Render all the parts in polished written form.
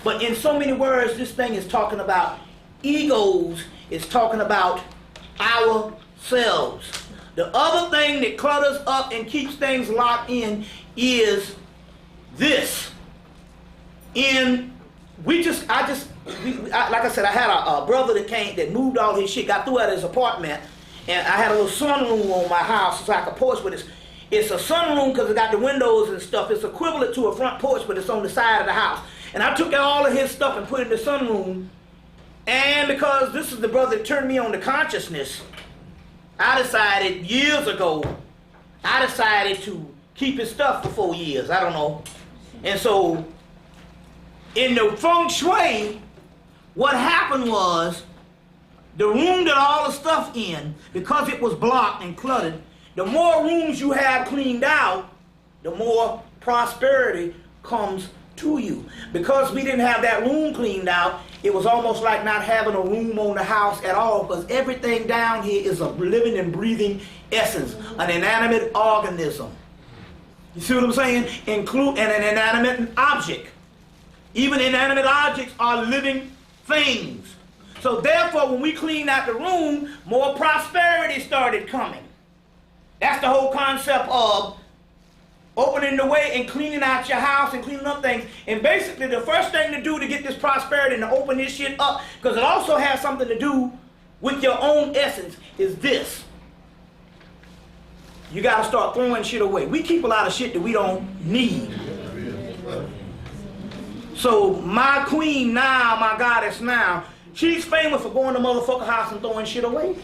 But in so many words, this thing is talking about egos. It's talking about ourselves. The other thing that clutters up and keeps things locked in is this. Like I said, I had a brother that moved all his shit, got through out of his apartment, and I had a little sunroom on my house. It's like a porch, but it's a sunroom because it got the windows and stuff. It's equivalent to a front porch, but it's on the side of the house. And I took all of his stuff and put it in the sunroom. And because this is the brother that turned me on to consciousness, I decided years ago, to keep his stuff for 4 years. I don't know. And so, in the feng shui, what happened was, the room that all the stuff in, because it was blocked and cluttered, the more rooms you have cleaned out, the more prosperity comes to you. Because we didn't have that room cleaned out, it was almost like not having a room on the house at all, because everything down here is a living and breathing essence, an inanimate organism. You see what I'm saying? Include an inanimate object. Even inanimate objects are living things. So therefore, when we cleaned out the room, more prosperity started coming. That's the whole concept of opening the way and cleaning out your house and cleaning up things. And basically, the first thing to do to get this prosperity and to open this shit up, because it also has something to do with your own essence, is this. You got to start throwing shit away. We keep a lot of shit that we don't need. So my queen now, my goddess now, she's famous for going to motherfucker house and throwing shit away.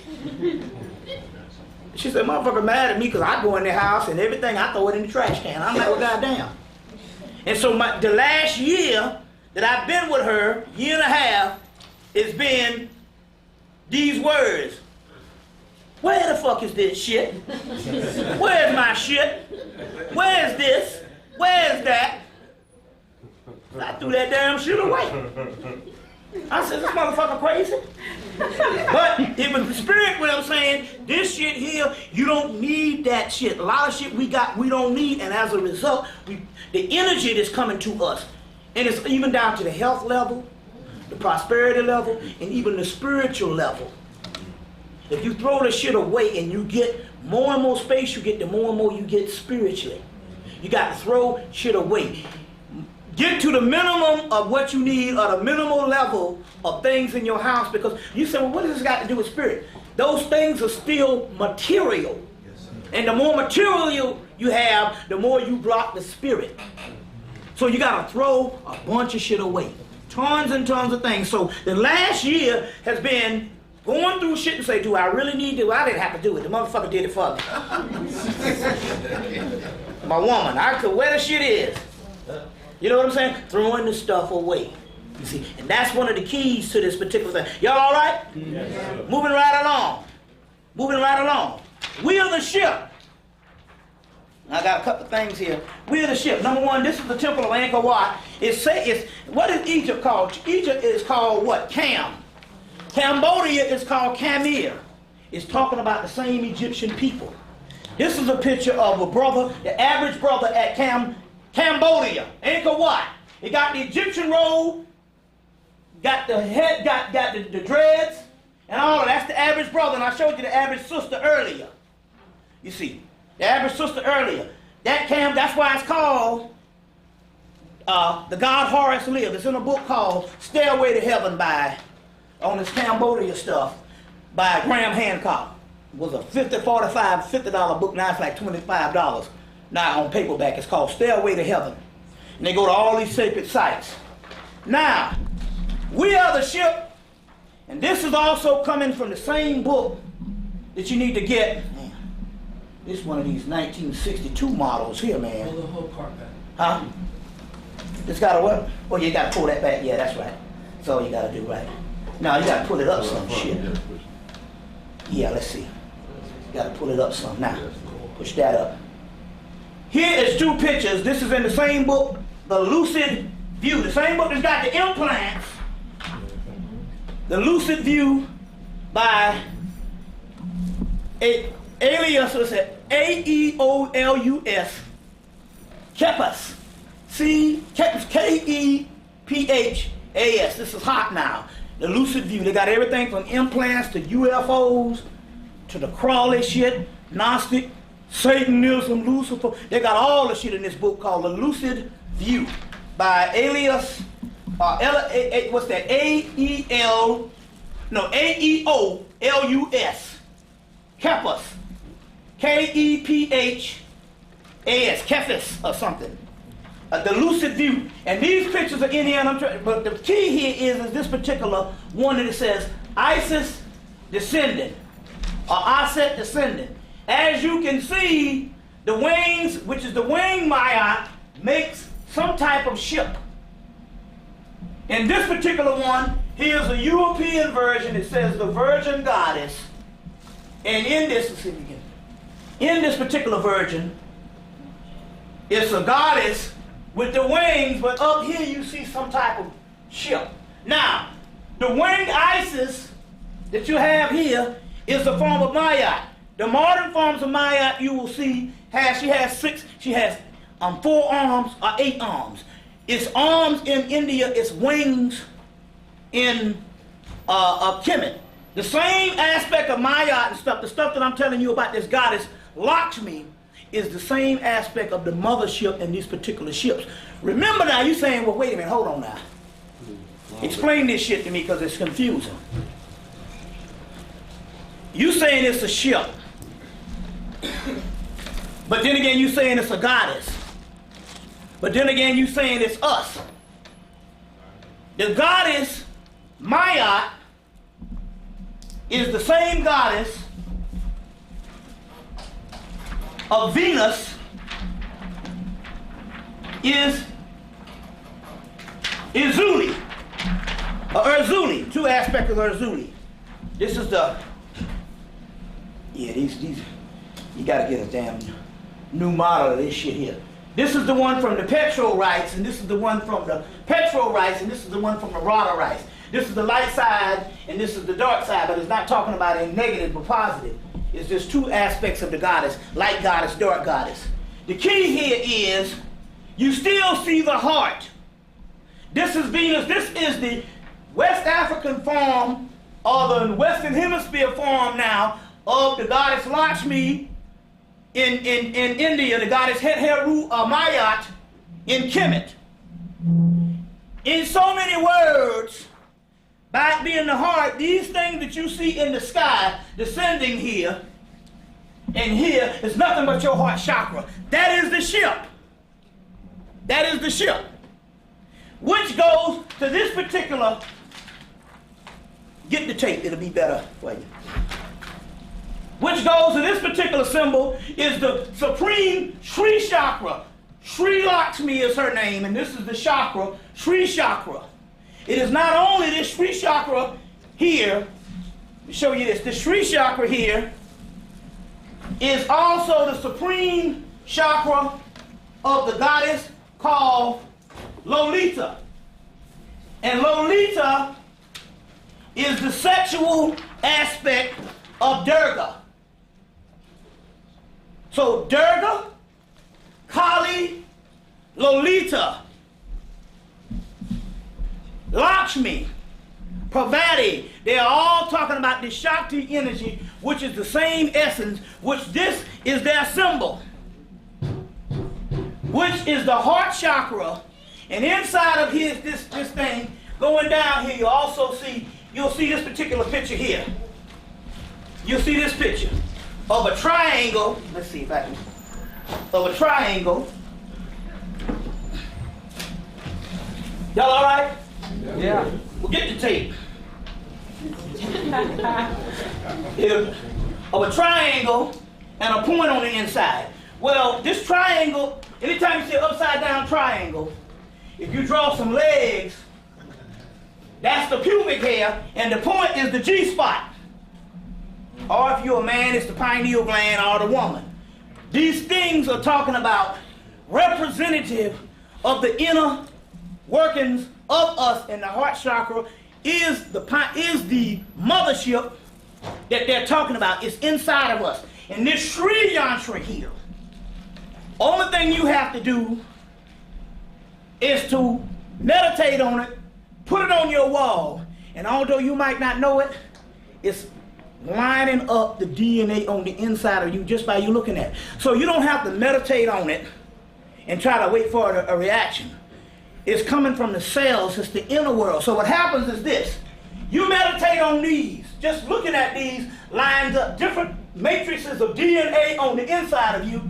She said, motherfucker mad at me because I go in their house and everything, I throw it in the trash can. I'm like, well, goddamn. And so the last year that I've been with her, year and a half, it's been these words. Where the fuck is this shit? Where's my shit? Where's this? Where's that? I threw that damn shit away. I said, this motherfucker crazy. But it was the spirit what I'm saying, this shit here, you don't need that shit. A lot of shit we got, we don't need, and as a result, the energy that's coming to us, and it's even down to the health level, the prosperity level, and even the spiritual level. If you throw the shit away and you get more and more space you get, the more and more you get spiritually. You got to throw shit away. Get to the minimum of what you need, or the minimal level of things in your house, because you say, well, what does this got to do with spirit? Those things are still material. And the more material you have, the more you block the spirit. So you got to throw a bunch of shit away. Tons and tons of things. So the last year has been going through shit and say, do I really need to? Well, I didn't have to do it. The motherfucker did it for me. My woman, I could where the shit is. You know what I'm saying? Throwing the stuff away. You see, and that's one of the keys to this particular thing. Y'all all right? Yes. Moving right along. Moving right along. We are the ship. I got a couple of things here. We are the ship. Number one, this is the temple of Angkor Wat. What is Egypt called? Egypt is called what? Cam. Cambodia is called Khmer. It's talking about the same Egyptian people. This is a picture of a brother, the average brother at Cambodia, Angkor Wat. He got the Egyptian robe, got the head, got the dreads, and all of that. That's the average brother, and I showed you the average sister earlier. You see, the average sister earlier. That's why it's called the God Horace lived. It's in a book called Stairway to Heaven on this Cambodia stuff by Graham Hancock. It was a $50 book, now it's like $25. Now on paperback, it's called Stairway to Heaven. And they go to all these sacred sites. Now, we are the ship, and this is also coming from the same book that you need to get. Man, this is one of these 1962 models here, man. Pull the whole part back. Huh? It's got to what? Oh, you got to pull that back. Yeah, that's right. That's all you got to do, right? Now, you got to pull it up some shit. Yeah, let's see. You got to pull it up some. Now, push that up. Here is two pictures. This is in the same book, The Lucid View. The same book that's got the implants. The Lucid View by Aeolus, what's it? A-E-O-L-U-S. Kepis. Kepis, K-E-P-I-S. P-H-A-S. This is hot now. The lucid view. They got everything from implants to UFOs to the Crawley shit, Gnostic, Satanism, Lucifer. They got all the shit in this book called The Lucid View by Alias, what's that? A-E-O-L-U-S. Kepus. K-E-P-H-A-S. Kepus or something. The lucid view. And these pictures are in here, but the key here is this particular one that it says Isis descendant or Aset descendant. As you can see, the wings, which is the wing Maya, makes some type of ship. In this particular one, here's a European version. It says the Virgin Goddess. And in this, let's see if we can. In this particular version, it's a goddess with the wings, but up here you see some type of ship. Now, the winged Isis that you have here is a form of Maya. The modern forms of Maya you will see she has 4 arms or 8 arms. It's arms in India, it's wings in Hemmitt. The same aspect of Maya and stuff, the stuff that I'm telling you about this goddess Lakshmi, is the same aspect of the mothership in these particular ships. Remember now, you're saying, well, wait a minute, hold on now. Explain this shit to me because it's confusing. You saying it's a ship, but then again you saying it's a goddess, but then again you saying it's us. The goddess Maya is the same goddess of Venus is Izuli, or Urzuli, 2 aspects of Urzuli. This is the, these you gotta get a damn new model of this shit here. This is the one from the petrolites, and this is the one from the petrolites, and this is the one from the rhodorites. This is the light side, and this is the dark side, but it's not talking about a negative but positive. It's just 2 aspects of the goddess, light goddess, dark goddess. The key here is you still see the heart. This is Venus. This is the West African form, or the Western Hemisphere form now, of the goddess Lakshmi in India, the goddess Heru Mayat in Hemmitt. In so many words, by it being the heart, these things that you see in the sky descending here and here is nothing but your heart chakra. That is the ship. That is the ship. Which goes to this particular, get the tape, it'll be better for you. Which goes to this particular symbol is the supreme Sri chakra. Sri Lakshmi is her name, and this is the chakra, Sri chakra. It is not only this Sri chakra here, let me show you this, the Sri chakra here is also the supreme chakra of the goddess called Lolita. And Lolita is the sexual aspect of Durga. So Durga, Kali, Lolita, Lakshmi, Parvati, they are all talking about the Shakti energy, which is the same essence, which this is their symbol, which is the heart chakra. And inside of his this thing, going down here, you'll see this particular picture here. You'll see this picture of a triangle. Let's see if I can. Of a triangle. Y'all all right? Yeah. Well, get the tape. Of a triangle and a point on the inside. Well, this triangle, anytime you see an upside down triangle, if you draw some legs, that's the pubic hair, and the point is the G-spot. Or if you're a man, it's the pineal gland, or the woman. These things are talking about representative of the inner workings of us, and the heart chakra is the mothership that they're talking about. It's inside of us. And this Sri Yantra here, only thing you have to do is to meditate on it, put it on your wall, and although you might not know it, it's lining up the DNA on the inside of you just by you looking at it. So you don't have to meditate on it and try to wait for a reaction. It's coming from the cells, it's the inner world. So what happens is this. You meditate on these, just looking at these lines up, different matrices of DNA on the inside of you,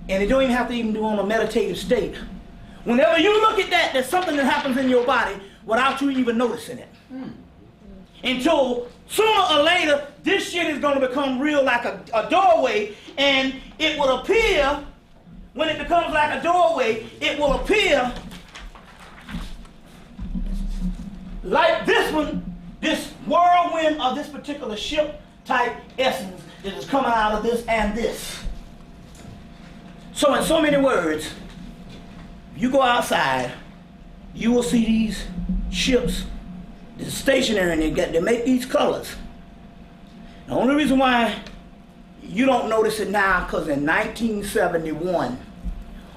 and you don't even have to even do on a meditative state. Whenever you look at that, there's something that happens in your body without you even noticing it. Until sooner or later, this shit is going to become real like a doorway, and it will appear, when it becomes like a doorway, it will appear like this one, this whirlwind of this particular ship type essence that is coming out of this and this. So in so many words, if you go outside, you will see these ships, they're stationary, and they make these colors. The only reason why you don't notice it now, because in 1971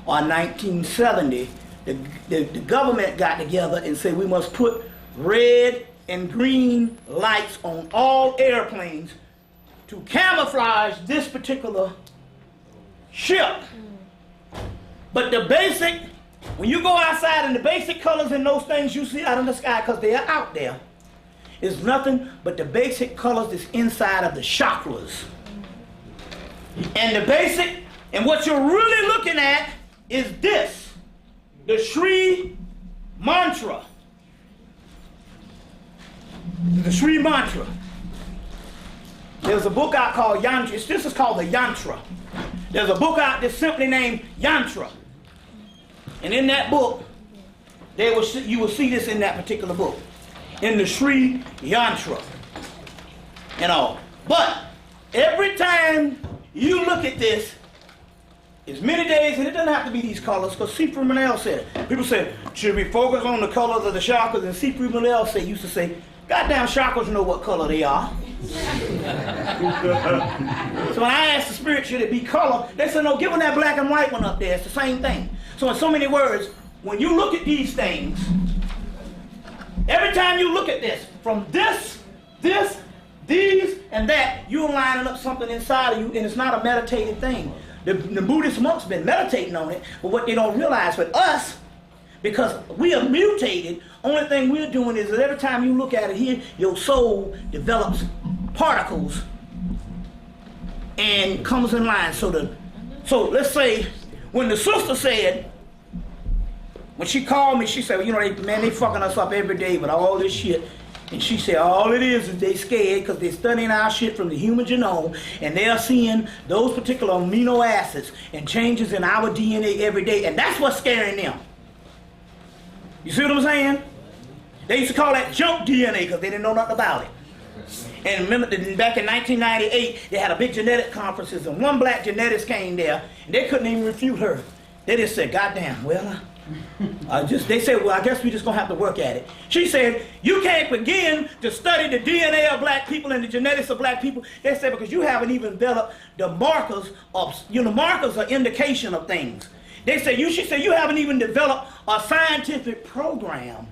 or 1970, the government got together and said we must put red and green lights on all airplanes to camouflage this particular ship. But the basic, when you go outside and the basic colors in those things you see out in the sky, because they are out there, is nothing but the basic colors that's inside of the chakras. And the basic, and what you're really looking at is this, the Sri mantra. The Sri mantra. There's a book out called Yantras. This is called the Yantra. There's a book out that's simply named Yantra. And in that book, you will see this in that particular book. In the Sri Yantra. And all. But every time you look at this, it's many days, and it doesn't have to be these colors, because C. Manel said it. People say, should we focus on the colors of the chakras? And C. Manel used to say, goddamn chakras know what color they are. So when I asked the spirit, should it be color? They said, no, give them that black and white one up there. It's the same thing. So in so many words, when you look at these things, every time you look at this, from this, these, and that, you're lining up something inside of you, and it's not a meditative thing. The Buddhist monks have been meditating on it, but what they don't realize with us, because we are mutated, only thing we're doing is that every time you look at it here, your soul develops particles and comes in line. So let's say when the sister said, when she called me, she said, well, you know, they fucking us up every day with all this shit. And she said, all it is they scared because they're studying our shit from the human genome, and they're seeing those particular amino acids and changes in our DNA every day, and that's what's scaring them. You see what I'm saying? They used to call that junk DNA because they didn't know nothing about it. And remember, back in 1998, they had a big genetic conferences, and one black geneticist came there, and they couldn't even refute her. They just said, goddamn, well, they said, well, I guess we just gonna have to work at it. She said, you can't begin to study the DNA of black people and the genetics of black people. They said, because you haven't even developed the markers of, markers are indication of things. They said, she said, you haven't even developed a scientific program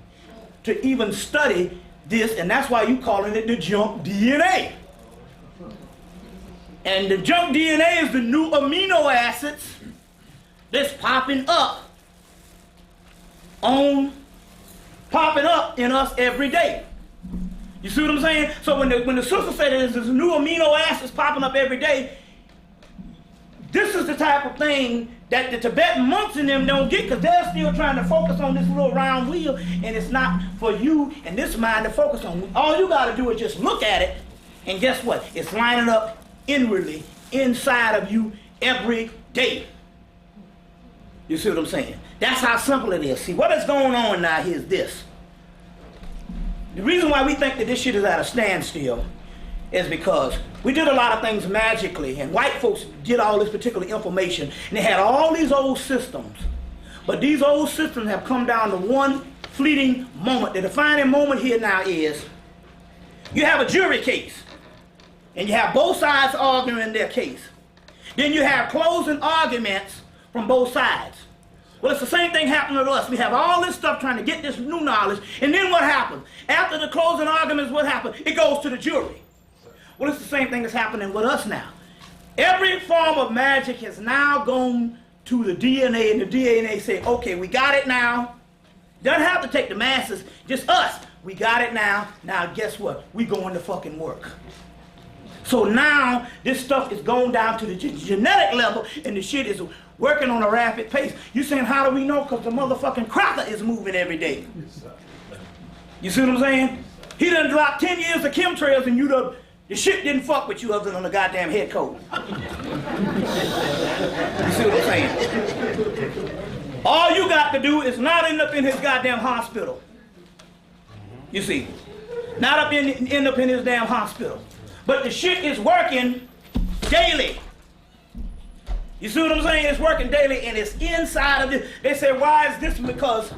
to even study this, and that's why you calling it the junk DNA. And the junk DNA is the new amino acids that's popping up in us every day. You see what I'm saying? So when the sister said there's this new amino acids popping up every day, this is the type of thing that the Tibetan monks in them don't get, because they're still trying to focus on this little round wheel, and it's not for you and this mind to focus on. All you got to do is just look at it, and guess what? It's lining up inwardly inside of you every day. You see what I'm saying? That's how simple it is. See, what is going on now here is this. The reason why we think that this shit is at a standstill is because we did a lot of things magically, and white folks did all this particular information, and they had all these old systems. But these old systems have come down to one fleeting moment. The defining moment here now is you have a jury case, and you have both sides arguing their case. Then you have closing arguments from both sides. Well, it's the same thing happening to us. We have all this stuff trying to get this new knowledge, and then what happens? After the closing arguments, what happens? It goes to the jury. Well, it's the same thing that's happening with us now. Every form of magic has now gone to the DNA, and the DNA say, okay, we got it now. Doesn't have to take the masses, just us. We got it now. Now, guess what? We going to fucking work. So now, this stuff is going down to the genetic level, and the shit is working on a rapid pace. You saying, how do we know? Because the motherfucking cracker is moving every day. You see what I'm saying? He done dropped 10 years of chemtrails, and the shit didn't fuck with you other than the goddamn head coat. You see what I'm saying? All you got to do is not end up in his goddamn hospital. You see? Not end up in his damn hospital. But the shit is working daily. You see what I'm saying? It's working daily, and it's inside of it. They say, why is this? Because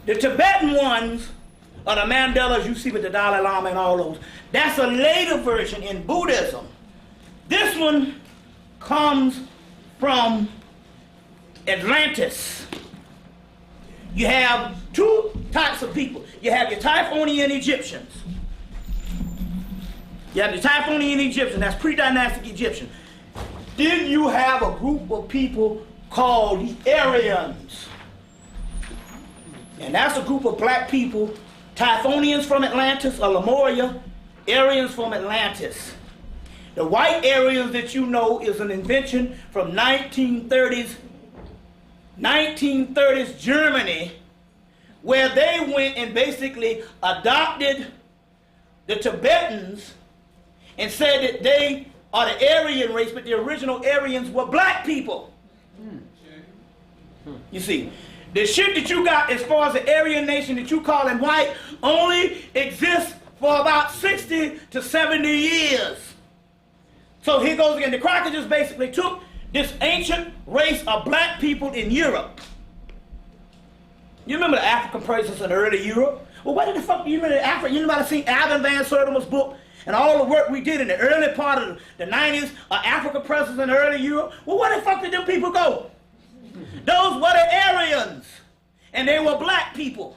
the Tibetan ones are the Mandelas you see with the Dalai Lama and all those. That's a later version in Buddhism. This one comes from Atlantis. You have two types of people. You have your Typhonian Egyptians. You have the Typhonian Egyptian, that's pre-dynastic Egyptian. Then you have a group of people called the Aryans. And that's a group of black people, Typhonians from Atlantis or Lemuria, Aryans from Atlantis. The white Aryans that you know is an invention from 1930s Germany, where they went and basically adopted the Tibetans and said that they are the Aryan race, but the original Aryans were black people. You see, the shit that you got as far as the Aryan nation that you calling white only exists for about 60 to 70 years. So here goes again. The cracker just basically took this ancient race of black people in Europe. You remember the African presence in early Europe? Well, what the fuck do you remember Africa? You know seen Alvin Van Sertima's book and all the work we did in the early part of the 90s of Africa presence in early Europe? Well, where the fuck did them people go? Those were the Aryans, and they were black people.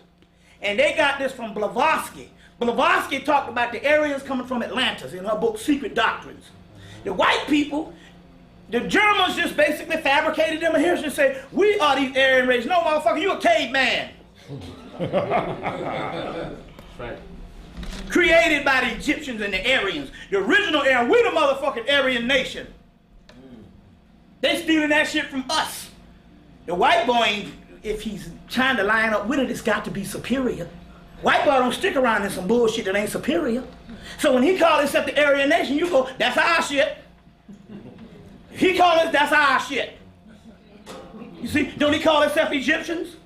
And they got this from Blavatsky. Blavatsky talked about the Aryans coming from Atlantis in her book Secret Doctrines. The white people, the Germans just basically fabricated them here and said, we are these Aryan race. No, motherfucker, you a caveman. Right. Created by the Egyptians and the Aryans. The original Aryan, we the motherfucking Aryan nation. They stealing that shit from us. The white boy, if he's trying to line up with it, it's got to be superior. White boy don't stick around in some bullshit that ain't superior. So when he calls himself the Aryan nation, you go, that's our shit. He calls it, that's our shit. You see, don't he call himself Egyptians?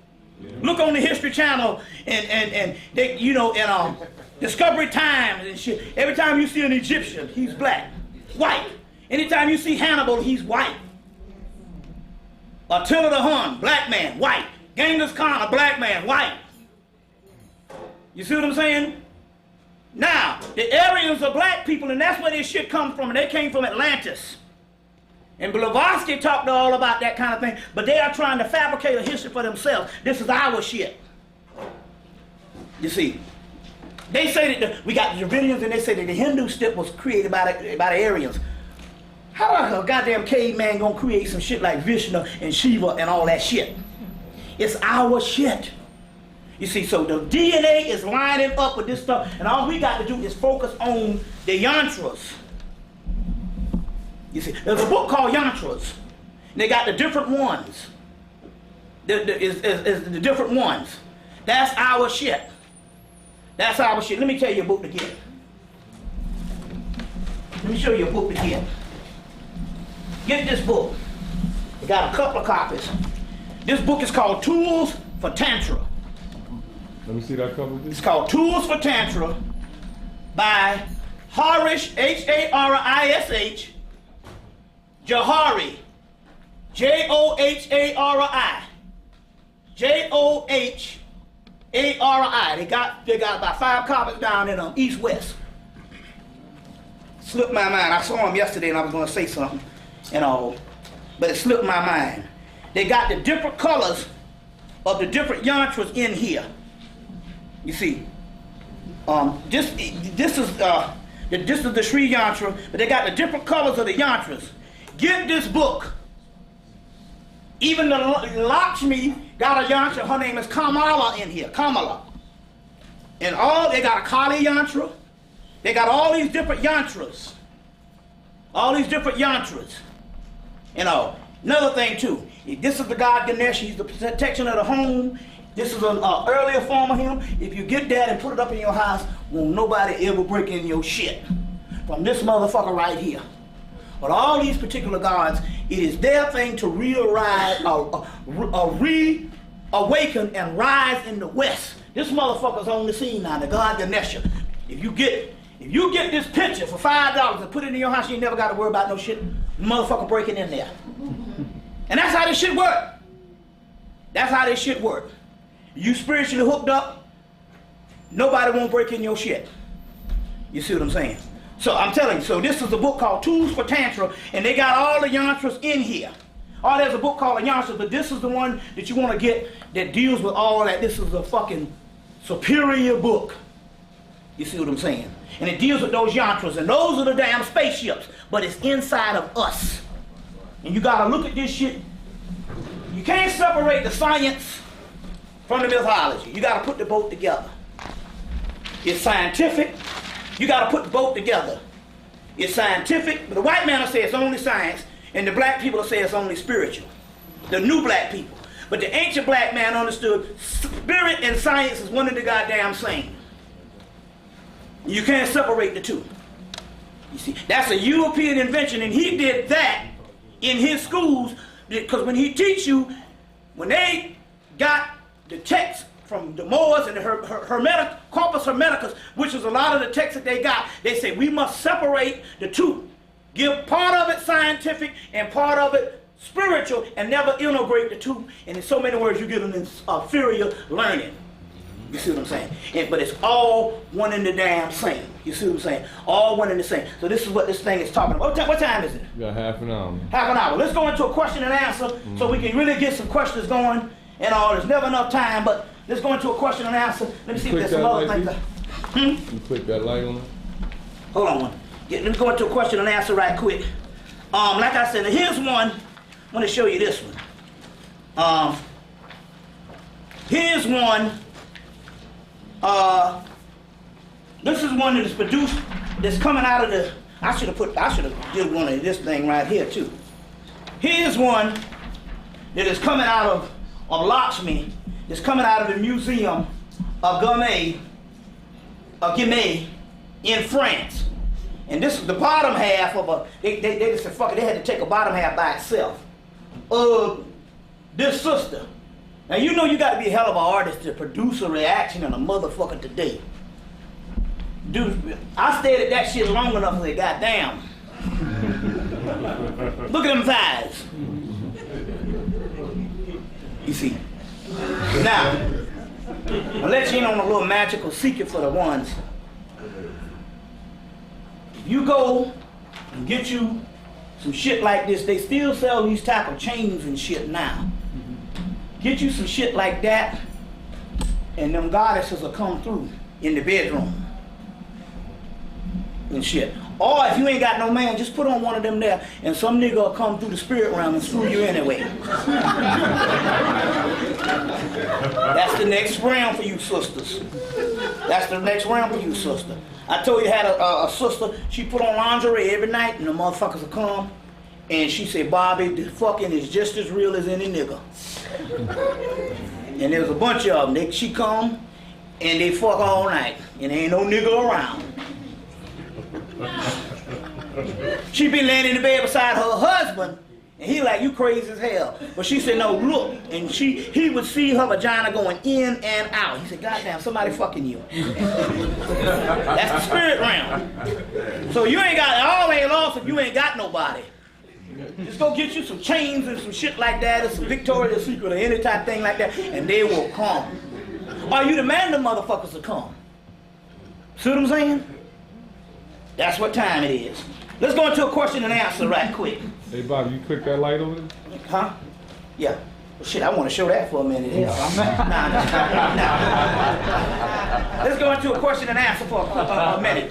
Yeah. Look on the History Channel and they, you know, and Discovery Times and shit. Every time you see an Egyptian, he's black, white. Anytime you see Hannibal, he's white. Attila the Hun, black man, white. Genghis Khan, a black man, white. You see what I'm saying? Now, the Aryans are black people, and that's where this shit comes from, and they came from Atlantis. And Blavatsky talked all about that kind of thing, but they are trying to fabricate a history for themselves. This is our shit. You see, they say that we got the Dravidians, and they say that the Hindu shit was created by the Aryans. How a goddamn caveman gonna create some shit like Vishnu and Shiva and all that shit? It's our shit. You see, so the DNA is lining up with this stuff, and all we got to do is focus on the Yantras. You see, there's a book called Yantras, and they got the different ones. The different ones. That's our shit. That's our shit. Let me tell you a book to get. Let me show you a book to get. Get this book. We got a couple of copies. This book is called Tools for Tantra. Let me see that cover. It's called Tools for Tantra by Harish, H-A-R-I-S-H, Johari, J-O-H-A-R-I, J-O-H-A-R-I. They got about 5 copies down in East-West. Slipped my mind. I saw them yesterday and I was going to say something and all, but it slipped my mind. they got the different colors of the different yantras in here. You see, this is the Sri yantra, but they got the different colors of the yantras. Get this book. Even the Lakshmi got a yantra. Her name is Kamala in here. Kamala. And they got a Kali yantra. They got all these different yantras. All these different yantras. You know, another thing too. This is the god Ganesh. He's the protection of the home. This is an earlier form of him. If you get that and put it up in your house, won't nobody ever break in your shit. From this motherfucker right here. But all these particular gods, it is their thing to reawaken and rise in the West. This motherfucker's on the scene now, the god Ganesha. If you get this picture for $5 and put it in your house, you ain't never got to worry about no shit. The motherfucker breaking in there. And that's how this shit work. That's how this shit work. You spiritually hooked up, nobody won't break in your shit. You see what I'm saying? So I'm telling you, so this is a book called Tools for Tantra, and they got all the yantras in here. Oh, there's a book called The Yantras, but this is the one that you want to get that deals with all that. This is a fucking superior book. You see what I'm saying? And it deals with those yantras, and those are the damn spaceships, but it's inside of us. And you gotta look at this shit. You can't separate the science from the mythology. You gotta put the both together. It's scientific. You gotta put the both together. It's scientific, but the white man will say it's only science, and the black people will say it's only spiritual. The new black people. But the ancient black man understood spirit and science is one and the goddamn same. You can't separate the two. You see, that's a European invention, and he did that in his schools, because when he teach you, when they got the text from the Moors and the Corpus Hermeticus, which is a lot of the text that they got, they say we must separate the two. Give part of it scientific and part of it spiritual, and never integrate the two. And in so many words, you get an inferior learning. You see what I'm saying? But it's all one and the damn same. You see what I'm saying? All one and the same. So this is what this thing is talking about. What time is it? You got half an hour. Half an hour. Let's go into a question and answer so we can really get some questions going. And there's never enough time, but let's go into a question and answer. Let me see if there's some other things. You click that light on it? Hold on one. Let me go into a question and answer right quick. Like I said, here's one. I want to show you this one. Here's one. This is one that is produced, that's coming out of the, I should have did one of this thing right here too. Here's one that is coming out of Lakshmi, that's coming out of the Museum of Guimet in France. And this is the bottom half of they just said, fuck it, they had to take a bottom half by itself. This sister. Now you know you got to be a hell of an artist to produce a reaction in a motherfucker today. Dude, I stared at that shit long enough and said, goddamn. Look at them thighs. You see. Now, I'll let you in on a little magical secret for the ones. If you go and get you some shit like this, they still sell these type of chains and shit now. Get you some shit like that, and them goddesses will come through in the bedroom and shit. Or if you ain't got no man, just put on one of them there, and some nigga will come through the spirit realm and screw you anyway. That's the next round for you sisters. That's the next round for you sister. I told you I had a sister, she put on lingerie every night, and the motherfuckers will come, and she said, Bobby, the fucking is just as real as any nigga. And there was a bunch of them. She come, and they fuck all night, and there ain't no nigga around. She been laying in the bed beside her husband, and he like, you crazy as hell. But she said, no, look. And he would see her vagina going in and out. He said, goddamn, somebody fucking you. That's the spirit realm. So you ain't got, all ain't lost if you ain't got nobody. Just go get you some chains and some shit like that, or some Victoria's Secret or any type thing like that, and they will come. Or you demand the motherfuckers to come. See what I'm saying? That's what time it is. Let's go into a question and answer right quick. Hey, Bobby, you click that light on it? Huh? Yeah. Well, shit, I want to show that for a minute. Yeah. Nah. Let's go into a question and answer for a minute.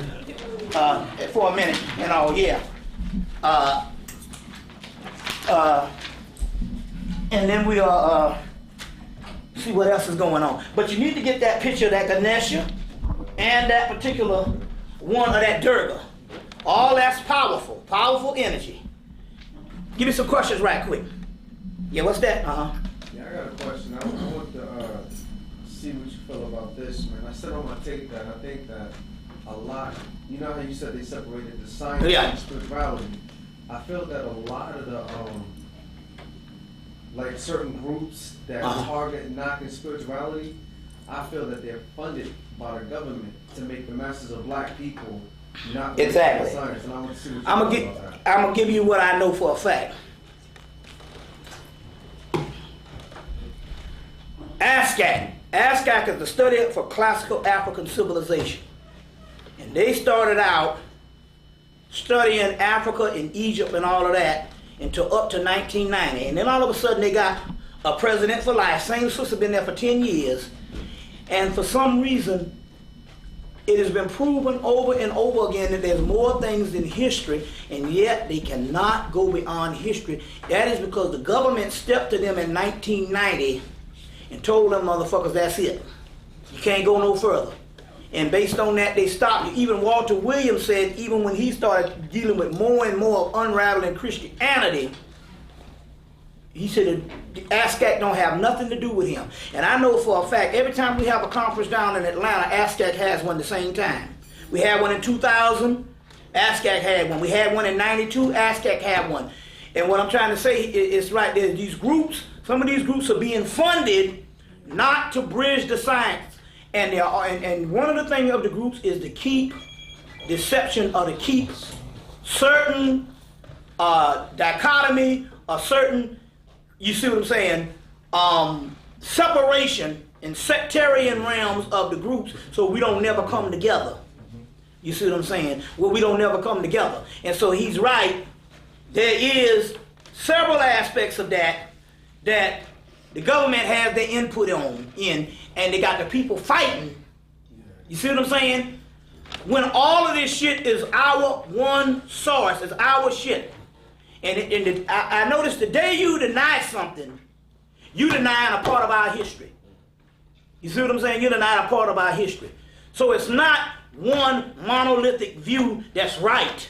And then we'll see what else is going on. But you need to get that picture of that Ganesha and that particular one of that Durga. All that's powerful energy. Give me some questions right quick. Yeah, what's that? Yeah, I got a question. I want to see what you feel about this, man. I said on my tape that I think that a lot, you know how you said they separated the science and spirituality. I feel that a lot of the, like certain groups that target knocking spirituality, I feel that they're funded by the government to make the masses of black people not exactly. Science. And I want to see what you feel about that. I'm gonna give you what I know for a fact. ASCAC is the study for classical African civilization. And they started out studying Africa and Egypt and all of that until up to 1990. And then all of a sudden they got a president for life. Same sister been there for 10 years. And for some reason, it has been proven over and over again that there's more things than history, and yet they cannot go beyond history. That is because the government stepped to them in 1990 and told them motherfuckers, that's it. You can't go no further. And based on that, they stopped. Even Walter Williams said, even when he started dealing with more and more of unraveling Christianity, he said the ASCAC don't have nothing to do with him. And I know for a fact, every time we have a conference down in Atlanta, ASCAC has one the same time. We had one in 2000, ASCAC had one. We had one in 92, ASCAC had one. And what I'm trying to say is right there, these groups, some of these groups are being funded not to bridge the science. And they are, and one of the things of the groups is to keep deception or to keep certain dichotomy or certain, you see what I'm saying, separation in sectarian realms of the groups so we don't never come together. You see what I'm saying? Well, we don't never come together. And so he's right. There is several aspects of that the government has their input in, and they got the people fighting. You see what I'm saying? When all of this shit is our one source, is our shit. And I noticed the day you deny something, you denying a part of our history. You see what I'm saying? You're denying a part of our history. So it's not one monolithic view that's right.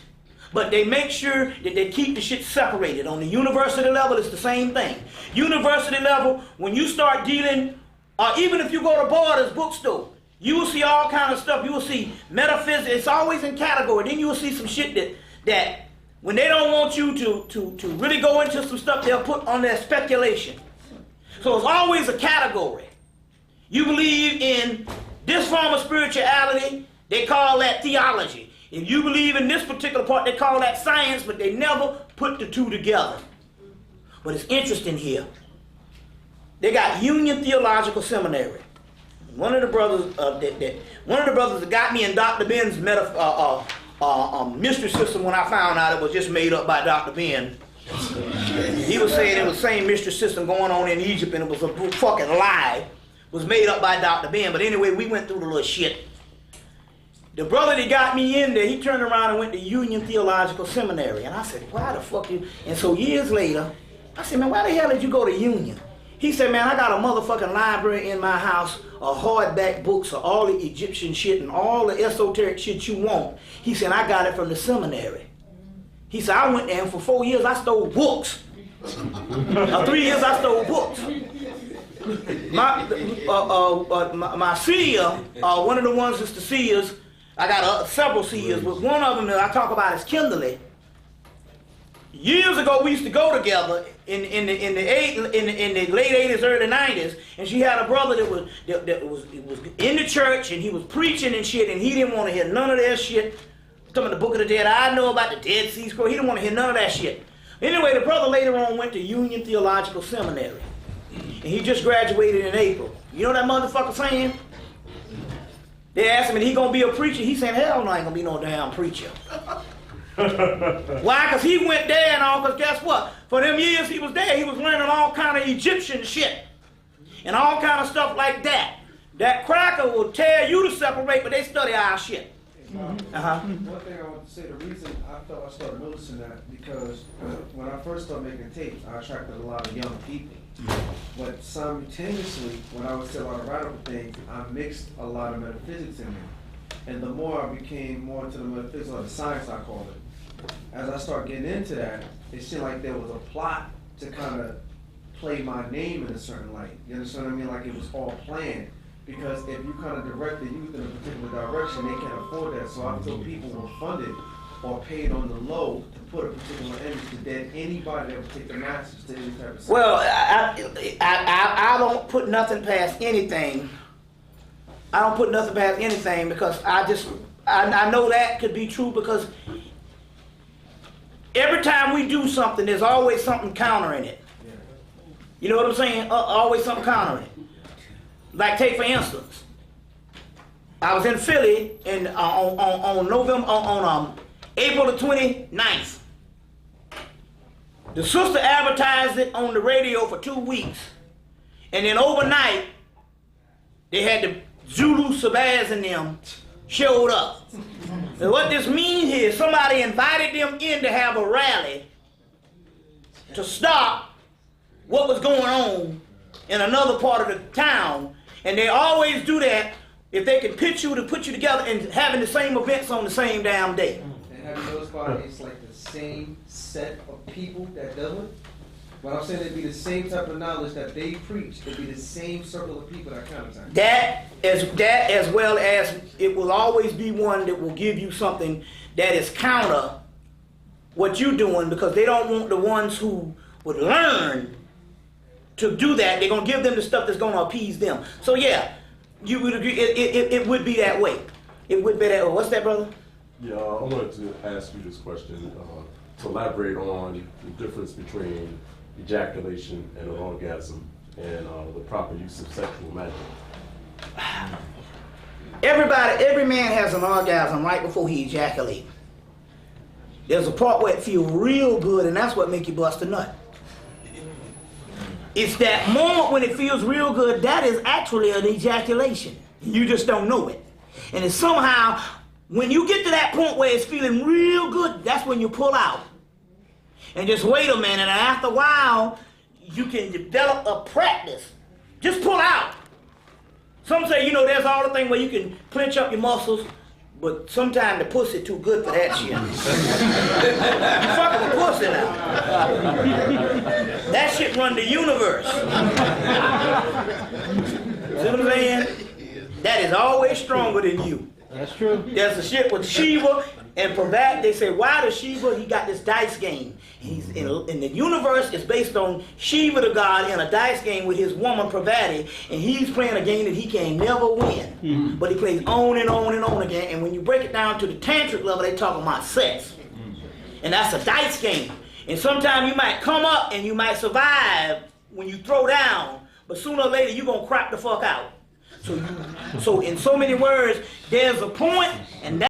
But they make sure that they keep the shit separated. On the university level, it's the same thing. University level, when you start dealing, or even if you go to Borders bookstore, you will see all kind of stuff. You will see metaphysics. It's always in category. Then you will see some shit that when they don't want you to really go into some stuff, they'll put on their speculation. So it's always a category. You believe in this form of spirituality, they call that theology. If you believe in this particular part, they call that science, but they never put the two together. But it's interesting here. They got Union Theological Seminary. One of the brothers that got me in Dr. Ben's mystery system when I found out it was just made up by Dr. Ben. He was saying it was the same mystery system going on in Egypt and it was a fucking lie. It was made up by Dr. Ben. But anyway, we went through the little shit. The brother that got me in there, he turned around and went to Union Theological Seminary. And I said, why the fuck you? And so years later, I said, man, why the hell did you go to Union? He said, man, I got a motherfucking library in my house of hardback books of all the Egyptian shit and all the esoteric shit you want. He said, I got it from the seminary. He said, I went there and for 4 years I stole books. 3 years I stole books. My seer, one of the ones that's the seers, I got several seers, but one of them that I talk about is Kimberly. Years ago, we used to go together in the late 80s, early 90s, and she had a brother that was in the church, and he was preaching and shit, and he didn't want to hear none of that shit. Some of the Book of the Dead, I know about the Dead Sea Scroll. He didn't want to hear none of that shit. Anyway, the brother later on went to Union Theological Seminary, and he just graduated in April. You know what that motherfucker saying? They asked him, is he gonna be a preacher? He said, hell no, I ain't gonna be no damn preacher. Why? Because he went there and all, because guess what? For them years he was there, he was learning all kind of Egyptian shit. And all kind of stuff like that. That cracker will tell you to separate, but they study our shit. One thing I want to say, the reason I felt I started noticing that, because when I first started making tapes, I attracted a lot of young people. But simultaneously, when I would say a lot of radical things, I mixed a lot of metaphysics in there. And the more I became more into the metaphysics, or the science I call it, as I started getting into that, it seemed like there was a plot to kind of play my name in a certain light. You understand what I mean? Like it was all planned. Because if you kind of direct the youth in a particular direction, they can't afford that. So I told people were funded or paid on the low to put a particular image to dead anybody that would take the message to any type of. Well, I don't put nothing past anything. I don't put nothing past anything because I know that could be true, because every time we do something, there's always something countering it. Yeah. You know what I'm saying? Always something countering it. Like, take for instance, I was in Philly on April the 29th. The sister advertised it on the radio for 2 weeks, and then overnight they had the Zulu Sabaz and them showed up. And what this means is somebody invited them in to have a rally to stop what was going on in another part of the town. And they always do that if they can pitch you to put you together and having the same events on the same damn day. And have you noticed about it, it's like the same set of people that do it? What I'm saying, it'd be the same type of knowledge that they preach. It'd be the same circle of people that counterattack. That as well as it will always be one that will give you something that is counter what you're doing, because they don't want the ones who would learn to do that. They're going to give them the stuff that's going to appease them. So yeah, you would agree, it would be that way. It would be that way. What's that, brother? Yeah, I wanted to ask you this question, to elaborate on the difference between ejaculation and an orgasm and the proper use of sexual magic. Every man has an orgasm right before he ejaculates. There's a part where it feels real good, and that's what makes you bust a nut. It's that moment when it feels real good, that is actually an ejaculation. You just don't know it. And it's somehow, when you get to that point where it's feeling real good, that's when you pull out. And just wait a minute, and after a while, you can develop a practice. Just pull out. Some say, there's all the thing where you can clench up your muscles, but sometimes the pussy too good for that shit. You fucking with pussy now. That shit run the universe. See what I'm saying? That is always stronger than you. That's true. There's a shit with Shiva and Pravat. They say, why does Shiva? He got this dice game. He's in the universe is based on Shiva the god in a dice game with his woman Pravati, and he's playing a game that he can never win. Mm-hmm. But he plays on and on and on again. And when you break it down to the tantric level, they talk about sex. And that's a dice game. And sometimes you might come up and you might survive when you throw down, but sooner or later you're gonna crap the fuck out. So in so many words, there's a point, and that